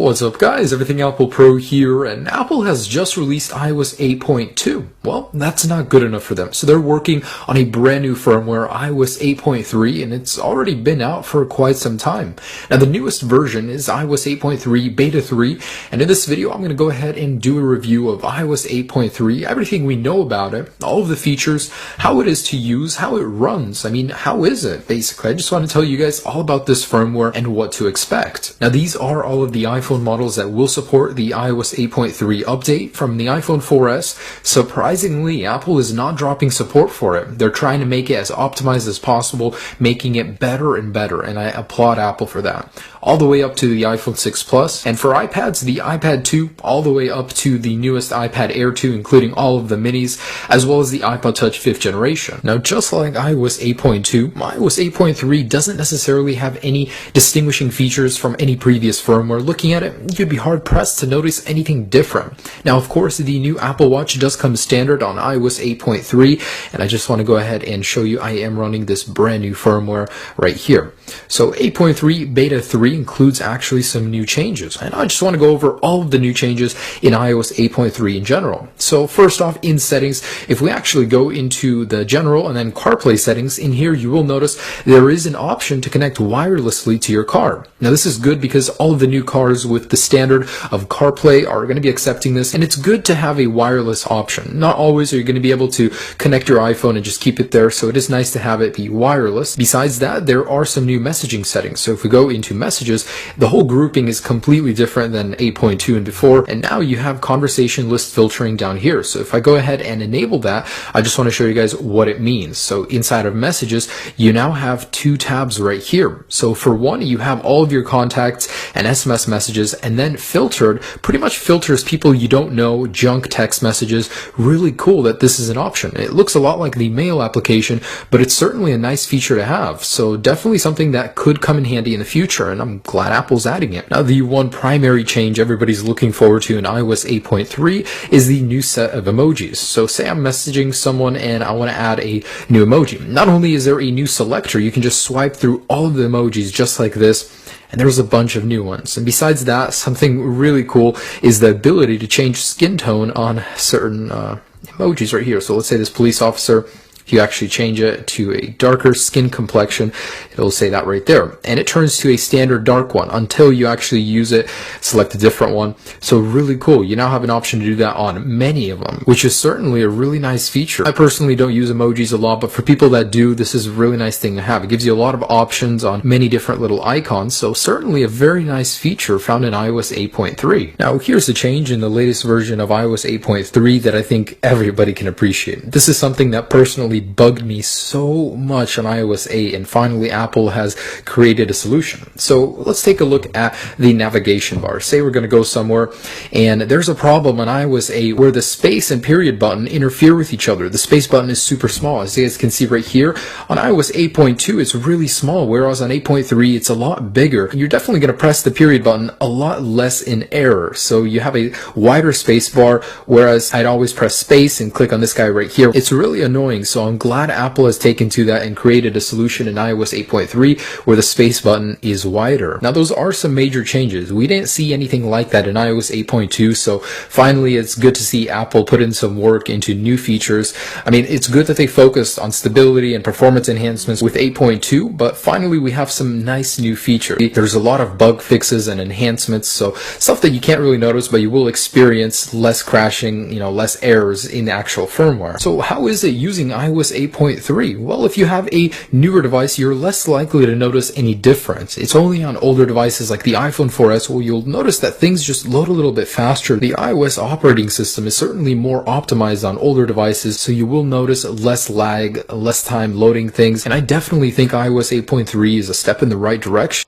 What's up guys, Everything Apple Pro here, and Apple has just released iOS 8.2. Well, that's not good enough for them, so they're working on a brand new firmware, iOS 8.3, and it's already been out for quite some time. Now the newest version is iOS 8.3 Beta 3, and in this video I'm going to go ahead and do a review of iOS 8.3, everything we know about it, all of the features, how it is to use, how it runs. I mean, how is it basically? I just want to tell you guys all about this firmware and what to expect. Now these are all of the iPhone models that will support the iOS 8.3 update from the iPhone 4S. Surprisingly, Apple is not dropping support for it. They're trying to make it as optimized as possible, making it better and better, and I applaud Apple for that. All the way up to the iPhone 6 Plus, and for iPads, the iPad 2, all the way up to the newest iPad Air 2, including all of the minis, as well as the iPod Touch 5th generation. Now, just like iOS 8.2, iOS 8.3 doesn't necessarily have any distinguishing features from any previous firmware. Looking at it, you'd be hard-pressed to notice anything different. Now, of course, the new Apple Watch does come standard on iOS 8.3, and I just want to go ahead and show you I am running this brand new firmware right here. So 8.3 Beta 3 includes actually some new changes, and I just want to go over all of the new changes in iOS 8.3 in general. So first off, in settings, if we actually go into the general and then CarPlay settings, in here you will notice there is an option to connect wirelessly to your car. Now this is good because all of the new cars with the standard of CarPlay are going to be accepting this, and it's good to have a wireless option. Not always are you going to be able to connect your iPhone and just keep it there, so it is nice to have it be wireless. Besides that, there are some new messaging settings. So if we go into messages, the whole grouping is completely different than 8.2 and before, and now you have conversation list filtering down here. So if I go ahead and enable that, I just want to show you guys what it means. So inside of messages, you now have two tabs right here. So for one, you have all of your contacts and SMS messages, and then filtered pretty much filters people you don't know, junk text messages. Really cool that this is an option. It looks a lot like the mail application, but it's certainly a nice feature to have. So definitely something that could come in handy in the future, and I'm glad Apple's adding it. Now the one primary change everybody's looking forward to in iOS 8.3 is the new set of emojis. So say I'm messaging someone and I want to add a new emoji. Not only is there a new selector, you can just swipe through all of the emojis just like this, and there's a bunch of new ones. And besides that, something really cool is the ability to change skin tone on certain emojis right here. So let's say this police officer, if you actually change it to a darker skin complexion, it'll say that right there. And it turns to a standard dark one until you actually use it, select a different one. So really cool. You now have an option to do that on many of them, which is certainly a really nice feature. I personally don't use emojis a lot, but for people that do, this is a really nice thing to have. It gives you a lot of options on many different little icons, so certainly a very nice feature found in iOS 8.3. Now here's the change in the latest version of iOS 8.3 that I think everybody can appreciate. This is something that personally bugged me so much on iOS 8, and finally Apple has created a solution. So let's take a look at the navigation bar. Say we're going to go somewhere and there's a problem on iOS 8 where the space and period button interfere with each other. The space button is super small, as you guys can see right here. On iOS 8.2 it's really small, whereas on 8.3 it's a lot bigger. You're definitely going to press the period button a lot less in error, so you have a wider space bar, whereas I'd always press space and click on this guy right here. It's really annoying, so I'm glad Apple has taken to that and created a solution in iOS 8.3 where the space button is wider. Now those are some major changes. We didn't see anything like that in iOS 8.2, so finally it's good to see Apple put in some work into new features. I mean, it's good that they focused on stability and performance enhancements with 8.2, but finally we have some nice new features. There's a lot of bug fixes and enhancements, so stuff that you can't really notice, but you will experience less crashing, less errors in the actual firmware. So how is it using iOS 8.3? Well, if you have a newer device, you're less likely to notice any difference. It's only on older devices like the iPhone 4S where you'll notice that things just load a little bit faster. The iOS operating system is certainly more optimized on older devices, so you will notice less lag, less time loading things, and I definitely think iOS 8.3 is a step in the right direction.